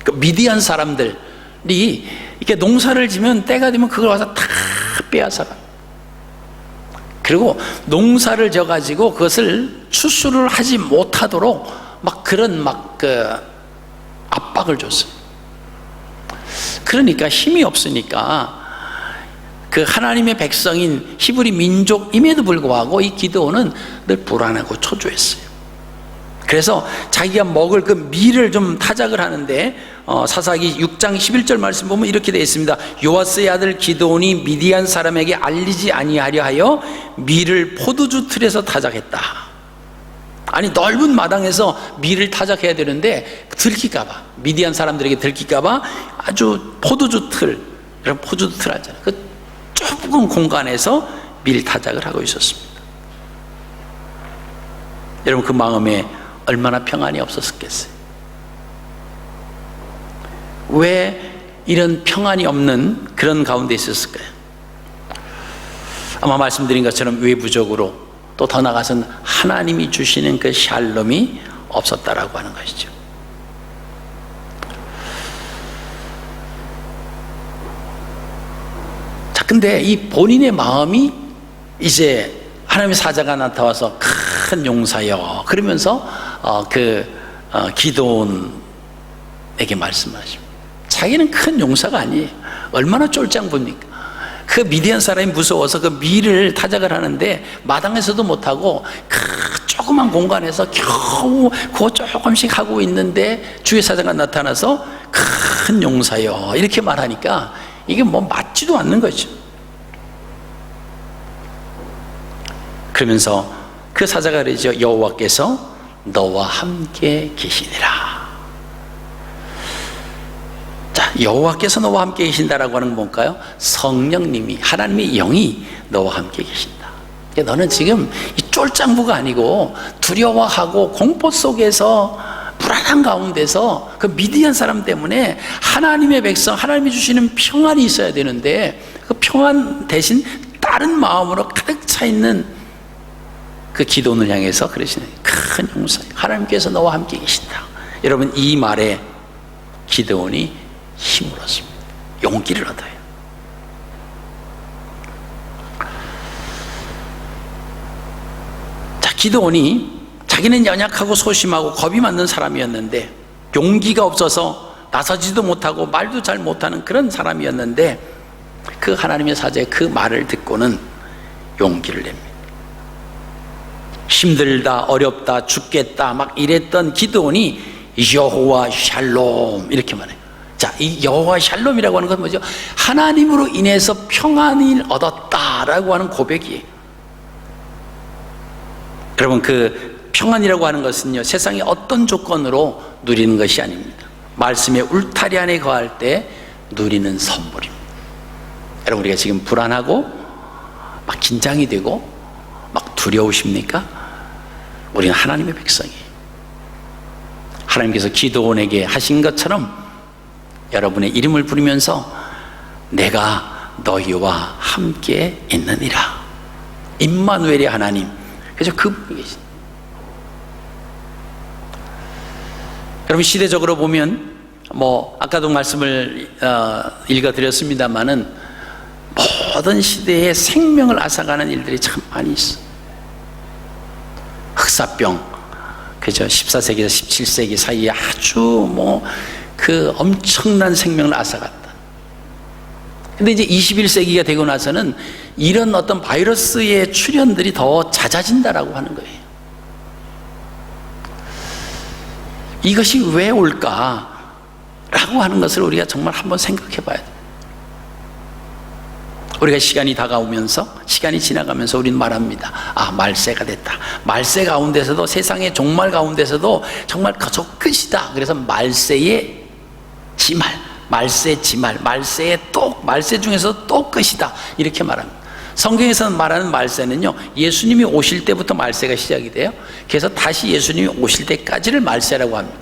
그 미디안 사람들이 이렇게 농사를 지면 때가 되면 그걸 와서 다 빼앗아가. 그리고 농사를 져가지고 그것을 추수를 하지 못하도록 막 그런 압박을 줬어요. 그러니까 힘이 없으니까 그 하나님의 백성인 히브리 민족임에도 불구하고 이 기드온은 늘 불안하고 초조했어요. 그래서 자기가 먹을 그 밀을 좀 타작을 하는데, 사사기 6장 11절 말씀 보면 이렇게 되어 있습니다. 요아스의 아들 기드온이 미디안 사람에게 알리지 아니하려 하여 밀을 포도주 틀에서 타작했다. 아니, 넓은 마당에서 밀을 타작해야 되는데 들킬까봐, 미디안 사람들에게 들킬까봐 아주 포도주 틀, 이런 포도주 틀 알잖아요. 그 좁은 공간에서 밀 타작을 하고 있었습니다. 여러분, 그 마음에 얼마나 평안이 없었겠어요. 왜 이런 평안이 없는 그런 가운데 있었을까요? 아마 말씀드린 것처럼 외부적으로, 또 더 나아가서는 하나님이 주시는 그 샬롬이 없었다라고 하는 것이죠. 자, 근데 이 본인의 마음이 이제 하나님의 사자가 나타나서 큰 용사여 그러면서 기드온에게 말씀하십니다. 자기는 큰 용사가 아니에요. 얼마나 쫄짱부입니까? 그 미디안 사람이 무서워서 그 밀을 타작을 하는데 마당에서도 못하고 그 조그만 공간에서 겨우 그거 조금씩 하고 있는데 주의 사자가 나타나서 큰 용사여 이렇게 말하니까 이게 뭐 맞지도 않는 거죠. 그러면서 그 사자가 그러죠. 여호와께서 너와 함께 계시니라. 자, 여호와께서 너와 함께 계신다라고 하는 건 뭘까요? 성령님이, 하나님의 영이 너와 함께 계신다. 너는 지금 이 쫄짱부가 아니고 두려워하고 공포 속에서 불안한 가운데서 그 미디안 사람 때문에 하나님의 백성, 하나님이 주시는 평안이 있어야 되는데 그 평안 대신 다른 마음으로 가득 차 있는 그 기도원을 향해서 그러시는 큰 용사, 하나님께서 너와 함께 계신다. 여러분, 이 말에 기드온이 힘을 얻습니다. 용기를 얻어요. 자, 기드온이 자기는 연약하고 소심하고 겁이 많는 사람이었는데, 용기가 없어서 나서지도 못하고 말도 잘 못하는 그런 사람이었는데, 그 하나님의 사자의 그 말을 듣고는 용기를 냅니다. 힘들다, 어렵다, 죽겠다 막 이랬던 기드온이 여호와 샬롬 이렇게 말해요. 자, 이 여호와 샬롬이라고 하는 건 뭐죠? 하나님으로 인해서 평안을 얻었다라고 하는 고백이에요. 여러분, 그 평안이라고 하는 것은요, 세상의 어떤 조건으로 누리는 것이 아닙니다. 말씀의 울타리 안에 거할 때 누리는 선물입니다. 여러분, 우리가 지금 불안하고 막 긴장이 되고 막 두려우십니까? 우리는 하나님의 백성이에요. 하나님께서 기드온에게 하신 것처럼 여러분의 이름을 부르면서 내가 너희와 함께 있느니라. 임마누엘의 하나님, 그래서 그분이 계신. 여러분, 시대적으로 보면 아까도 말씀을 읽어드렸습니다마는 모든 시대에 생명을 앗아가는 일들이 참 많이 있어요. 흑사병, 그죠? 14세기에서 17세기 사이에 아주 그 엄청난 생명을 앗아갔다. 근데 이제 21세기가 되고 나서는 이런 어떤 바이러스의 출현들이 더 잦아진다라고 하는 거예요. 이것이 왜 올까라고 하는 것을 우리가 정말 한번 생각해 봐야 돼요. 우리가 시간이 다가오면서, 시간이 지나가면서 우리는 말합니다. 아, 말세가 됐다. 말세 가운데서도, 세상의 종말 가운데서도 정말 저 끝이다. 그래서 말세의 지말, 말세 지말, 말세의 또, 말세 중에서 또 끝이다. 이렇게 말합니다. 성경에서 말하는 말세는요, 예수님이 오실 때부터 말세가 시작이 돼요. 그래서 다시 예수님이 오실 때까지를 말세라고 합니다.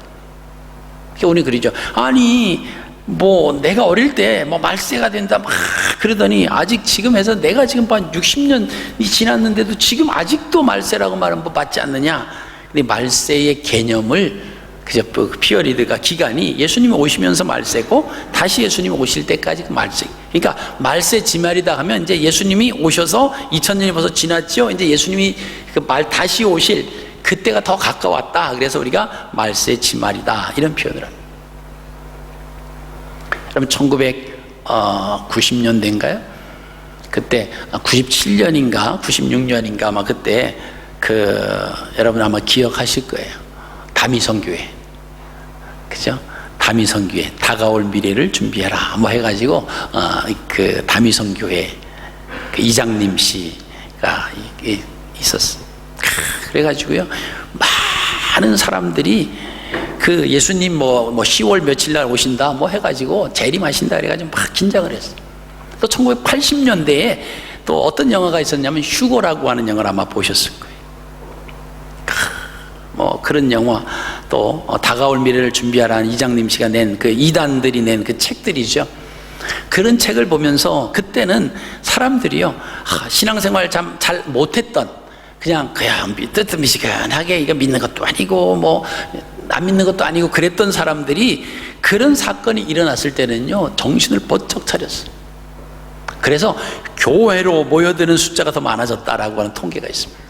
우리 그러죠. 아니, 뭐 내가 어릴 때 뭐 말세가 된다 막 그러더니, 아직 지금 해서 내가 지금 한 60년이 지났는데도 지금 아직도 말세라고 말하면 뭐 맞지 않느냐. 근데 말세의 개념을, 그저 피어리드가, 기간이 예수님이 오시면서 말세고, 다시 예수님이 오실 때까지 그 말세. 그러니까 말세 지말이다 하면 이제 예수님이 오셔서 2000년이 벌써 지났죠. 이제 예수님이 그 다시 오실 그때가 더 가까웠다. 그래서 우리가 말세 지말이다, 이런 표현을 합니다. 그럼 1990년대인가요? 그때 97년인가 96년인가 아마 그때 여러분 아마 기억하실 거예요. 다미성교회, 그죠? 다미성교회, 다가올 미래를 준비해라 뭐 해가지고 그 다미성교회 그 이장님 씨가 있었어요. 그래가지고요, 많은 사람들이 그 예수님 뭐 10월 며칠 날 오신다 뭐 해가지고 재림하신다 그래가지고 막 긴장을 했어요. 또 1980년대에 또 어떤 영화가 있었냐면 휴거라고 하는 영화를 아마 보셨을 거예요. 뭐 그런 영화, 또 다가올 미래를 준비하라는 이장님 씨가 낸 그 이단들이 낸 그 책들이죠. 그런 책을 보면서 그때는 사람들이요, 신앙생활 잘 못했던, 그냥 뜨뜻미시근하게 이거 믿는 것도 아니고 뭐 안 믿는 것도 아니고 그랬던 사람들이, 그런 사건이 일어났을 때는요 정신을 번쩍 차렸어요. 그래서 교회로 모여드는 숫자가 더 많아졌다라고 하는 통계가 있습니다.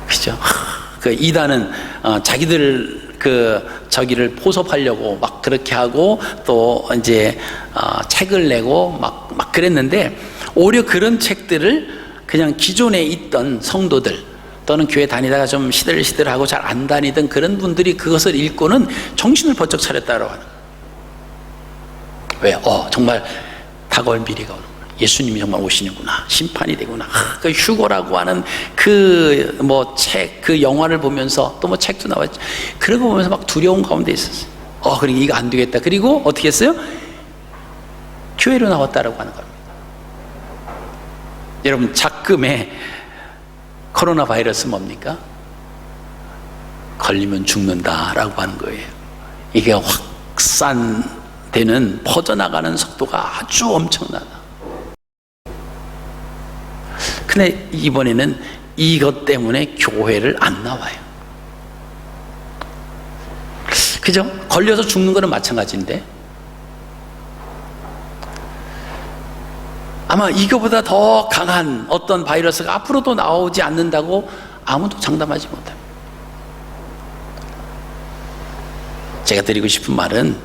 그죠? 그 이단은 자기들 저기를 포섭하려고 막 그렇게 하고, 또 이제 책을 내고 막 그랬는데, 오히려 그런 책들을 그냥 기존에 있던 성도들, 또는 교회 다니다가 좀 시들시들하고 잘 안 다니던 그런 분들이 그것을 읽고는 정신을 번쩍 차렸다고 하는. 왜? 정말 다가올 미래가 오는구나. 예수님이 정말 오시는구나. 심판이 되구나. 그 휴거라고 하는 그 뭐 책, 그 영화를 보면서, 또 뭐 책도 나왔죠. 그런 거 보면서 막 두려운 가운데 있었어요. 그리고 이거 안 되겠다. 그리고 어떻게 했어요? 교회로 나왔다라고 하는 겁니다. 여러분, 작금에 코로나 바이러스 뭡니까? 걸리면 죽는다라고 하는 거예요. 이게 확산되는, 퍼져나가는 속도가 아주 엄청나다. 근데 이번에는 이것 때문에 교회를 안 나와요. 그죠? 걸려서 죽는 거는 마찬가지인데, 아마 이거보다 더 강한 어떤 바이러스가 앞으로도 나오지 않는다고 아무도 장담하지 못합니다. 제가 드리고 싶은 말은,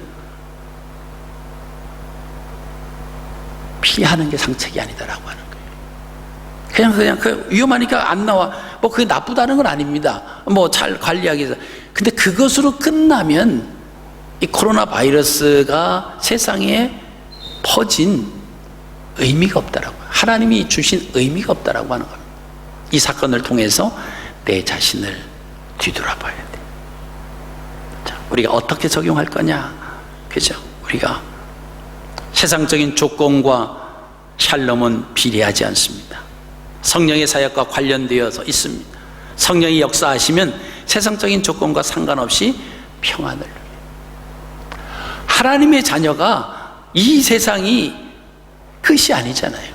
피하는 게 상책이 아니다라고 하는 거예요. 그냥 그 위험하니까 안 나와. 뭐 그게 나쁘다는 건 아닙니다. 뭐 잘 관리하기 위해서. 근데 그것으로 끝나면 이 코로나 바이러스가 세상에 퍼진 의미가 없다라고, 하나님이 주신 의미가 없다라고 하는 겁니다. 이 사건을 통해서 내 자신을 뒤돌아봐야 돼. 자, 우리가 어떻게 적용할 거냐, 그죠? 우리가 세상적인 조건과 샬롬은 비례하지 않습니다. 성령의 사역과 관련되어서 있습니다. 성령이 역사하시면 세상적인 조건과 상관없이 평안을 누려요. 하나님의 자녀가 이 세상이 끝이 아니잖아요.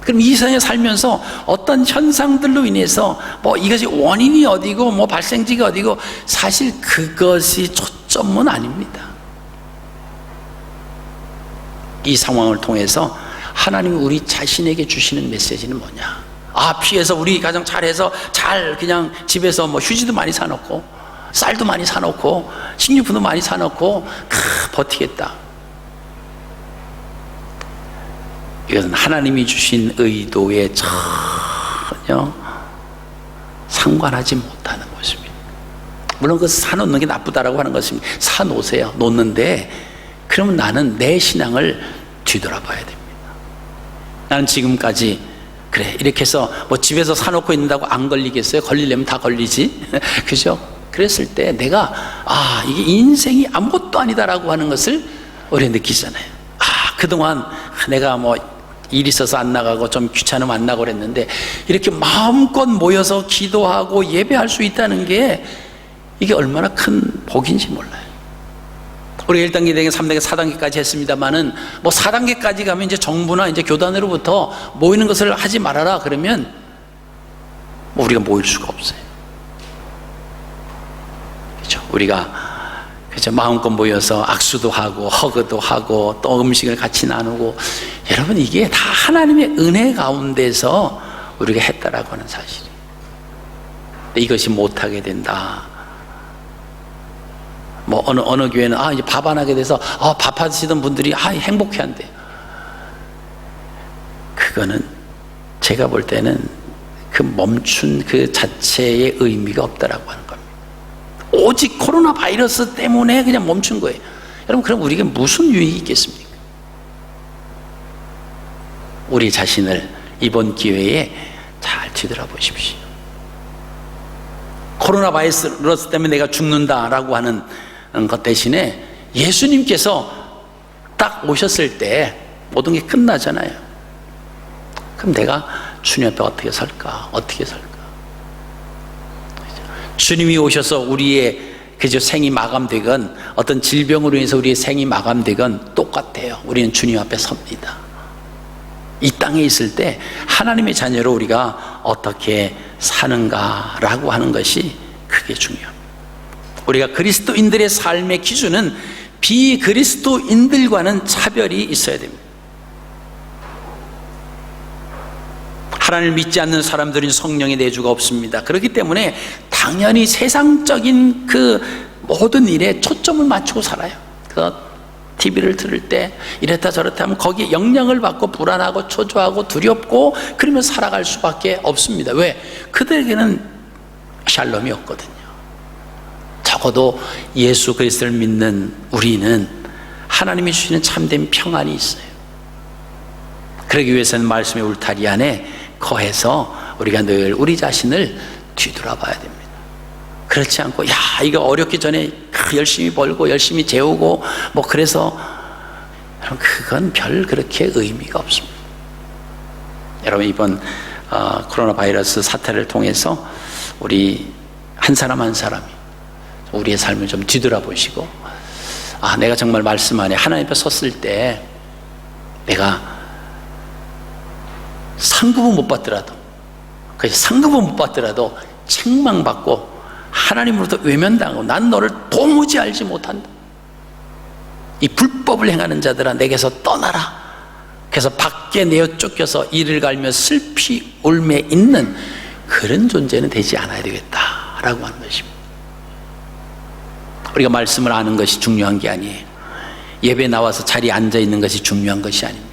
그럼 이 세상에 살면서 어떤 현상들로 인해서 뭐 이것이 원인이 어디고 뭐 발생지가 어디고, 사실 그것이 초점은 아닙니다. 이 상황을 통해서 하나님이 우리 자신에게 주시는 메시지는 뭐냐? 피해서 우리 가정 잘해서 잘 그냥 집에서 뭐 휴지도 많이 사놓고 쌀도 많이 사놓고 식료품도 많이 사놓고 버티겠다. 이것은 하나님이 주신 의도에 전혀 상관하지 못하는 모습입니다. 물론 그 사놓는 게 나쁘다라고 하는 것입니다. 사놓으세요. 놓는데, 그러면 나는 내 신앙을 뒤돌아봐야 됩니다. 나는 지금까지 그래 이렇게 해서 뭐 집에서 사놓고 있는다고 안 걸리겠어요? 걸리려면 다 걸리지. 그죠? 그랬을 때 내가 이게 인생이 아무것도 아니다라고 하는 것을 우리가 느끼잖아요. 그동안 내가 뭐 일 있어서 안 나가고 좀 귀찮으면 안 나가고 그랬는데 이렇게 마음껏 모여서 기도하고 예배할 수 있다는 게 이게 얼마나 큰 복인지 몰라요. 우리 1단계, 2단계, 3단계, 4단계까지 했습니다만은 뭐 4단계까지 가면 이제 정부나 이제 교단으로부터 모이는 것을 하지 말아라 그러면 뭐 우리가 모일 수가 없어요. 그렇죠? 우리가 그죠? 마음껏 모여서 악수도 하고 허그도 하고 또 음식을 같이 나누고, 여러분 이게 다 하나님의 은혜 가운데서 우리가 했다라고 하는 사실이에요. 이것이 못하게 된다. 뭐 어느 교회는 이제 밥 안 하게 돼서 밥 하시던 분들이 행복해 한대요. 그거는 제가 볼 때는 그 멈춘 그 자체의 의미가 없다라고 하는 겁니다. 오직 코로나 바이러스 때문에 그냥 멈춘 거예요. 여러분 그럼 우리에게 무슨 유익이 있겠습니까? 우리 자신을 이번 기회에 잘 뒤돌아보십시오. 코로나 바이러스 때문에 내가 죽는다라고 하는 것 대신에 예수님께서 딱 오셨을 때 모든 게 끝나잖아요. 그럼 내가 주님 앞에 어떻게 살까? 어떻게 살까? 주님이 오셔서 우리의 그저 생이 마감되건 어떤 질병으로 인해서 우리의 생이 마감되건 똑같아요. 우리는 주님 앞에 섭니다. 이 땅에 있을 때 하나님의 자녀로 우리가 어떻게 사는가라고 하는 것이 그게 중요합니다. 우리가 그리스도인들의 삶의 기준은 비그리스도인들과는 차별이 있어야 됩니다. 하나님을 믿지 않는 사람들은 성령의 내주가 없습니다. 그렇기 때문에 당연히 세상적인 그 모든 일에 초점을 맞추고 살아요. 그 TV를 들을 때 이랬다 저랬다 하면 거기에 영향을 받고 불안하고 초조하고 두렵고 그러면 살아갈 수밖에 없습니다. 왜? 그들에게는 샬롬이 없거든요. 적어도 예수 그리스도를 믿는 우리는 하나님이 주시는 참된 평안이 있어요. 그러기 위해서는 말씀의 울타리 안에 거해서 우리가 늘 우리 자신을 뒤돌아봐야 됩니다. 그렇지 않고 이거 어렵기 전에 열심히 벌고 열심히 재우고 뭐 그래서 여러분 그건 별 그렇게 의미가 없습니다. 여러분 이번 코로나 바이러스 사태를 통해서 우리 한 사람 한 사람이 우리의 삶을 좀 뒤돌아보시고 내가 정말 말씀 안에 하나님 앞에 섰을 때 내가 상급은 못 받더라도 상급은 못 받더라도 책망받고 하나님으로부터 외면당하고 난 너를 도무지 알지 못한다. 이 불법을 행하는 자들아 내게서 떠나라. 그래서 밖에 내어 쫓겨서 이를 갈며 슬피 울매 있는 그런 존재는 되지 않아야 되겠다라고 하는 것입니다. 우리가 말씀을 아는 것이 중요한 게 아니에요. 예배 나와서 자리에 앉아 있는 것이 중요한 것이 아닙니다.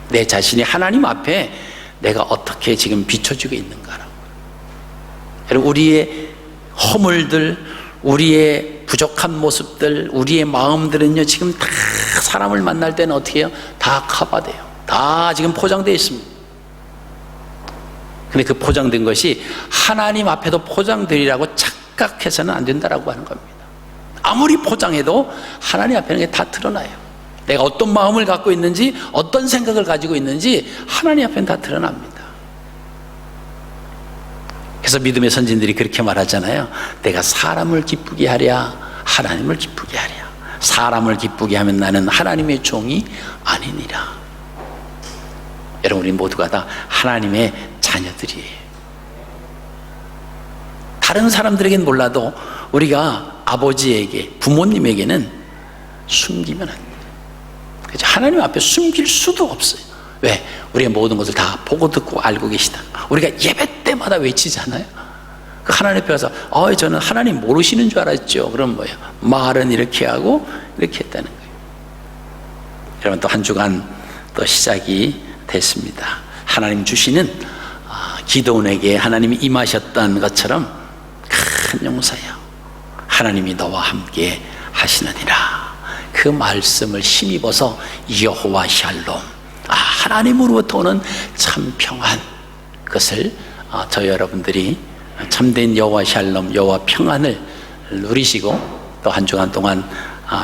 내 자신이 하나님 앞에 내가 어떻게 지금 비춰지고 있는가라고. 여러분 우리의 허물들, 우리의 부족한 모습들, 우리의 마음들은요 지금 다 사람을 만날 때는 어떻게 해요? 다 커버돼요. 다 지금 포장되어 있습니다. 근데 그 포장된 것이 하나님 앞에도 포장되리라고 착각해서는 안 된다라고 하는 겁니다. 아무리 포장해도 하나님 앞에는 다 드러나요. 내가 어떤 마음을 갖고 있는지 어떤 생각을 가지고 있는지 하나님 앞에는 다 드러납니다. 그래서 믿음의 선진들이 그렇게 말하잖아요. 내가 사람을 기쁘게 하랴 하나님을 기쁘게 하랴. 사람을 기쁘게 하면 나는 하나님의 종이 아니니라. 여러분 우리 모두가 다 하나님의 자녀들이에요. 다른 사람들에게는 몰라도 우리가 아버지에게 부모님에게는 숨기면 안 돼요. 하나님 앞에 숨길 수도 없어요. 왜? 우리가 모든 것을 다 보고 듣고 알고 계시다. 우리가 예배 때마다 외치잖아요. 그 하나님 앞에 가서 저는 하나님 모르시는 줄 알았죠. 그럼 뭐예요? 말은 이렇게 하고 이렇게 했다는 거예요. 여러분 또 한 주간 또 시작이 됐습니다. 하나님 주시는 기도원에게 하나님이 임하셨던 것처럼 큰 용서요. 하나님이 너와 함께 하시느니라. 그 말씀을 힘입어서 여호와 샬롬, 하나님으로부터 오는 참 평안, 그것을 저 여러분들이 참된 여호와 샬롬, 여호와 평안을 누리시고 또 한 주간 동안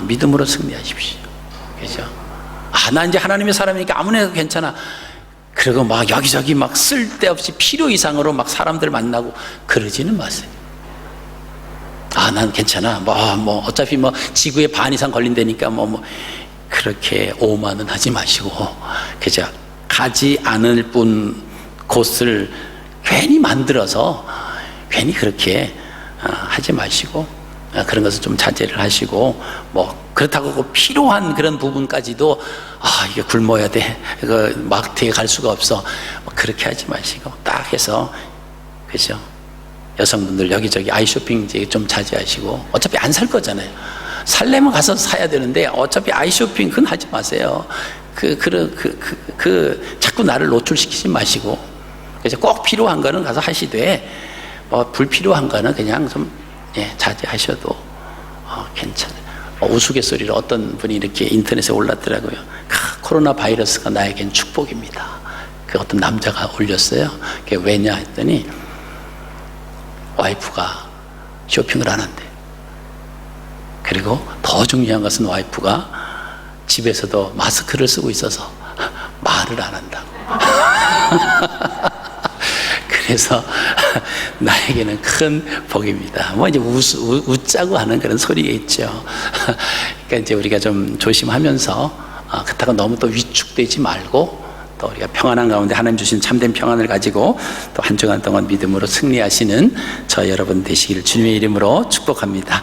믿음으로 승리하십시오. 그죠? 나 이제 하나님의 사람이니까 아무나 해도 괜찮아. 그리고 막 여기저기 막 쓸데없이 필요 이상으로 막 사람들 만나고 그러지는 마세요. 난 괜찮아. 어차피 지구의 반 이상 걸린다니까 그렇게 오만은 하지 마시고, 그죠? 가지 않을 뿐 곳을 괜히 만들어서 괜히 그렇게 하지 마시고, 그런 것을 좀 자제를 하시고, 그렇다고 그 필요한 그런 부분까지도 이게 굶어야 돼, 마트에 갈 수가 없어, 그렇게 하지 마시고 딱 해서, 그죠? 여성분들 여기저기 아이쇼핑 이제 좀 자제하시고, 어차피 안 살 거잖아요. 살려면 가서 사야 되는데 어차피 아이쇼핑 그건 하지 마세요. 자꾸 나를 노출시키지 마시고, 그래서 꼭 필요한 거는 가서 하시되, 불필요한 거는 그냥 좀 자제하셔도 괜찮아요. 우스갯소리로 어떤 분이 이렇게 인터넷에 올랐더라고요. 코로나 바이러스가 나에겐 축복입니다. 그 어떤 남자가 올렸어요. 그게 왜냐 했더니 와이프가 쇼핑을 안 한대. 그리고 더 중요한 것은 와이프가 집에서도 마스크를 쓰고 있어서 말을 안 한다고. 그래서 나에게는 큰 복입니다. 이제 웃자고 하는 그런 소리겠죠. 그러니까 이제 우리가 좀 조심하면서, 그렇다고 너무 또 위축되지 말고, 또 우리가 평안한 가운데 하나님 주신 참된 평안을 가지고 또 한 주간 동안 믿음으로 승리하시는 저 여러분 되시기를 주님의 이름으로 축복합니다.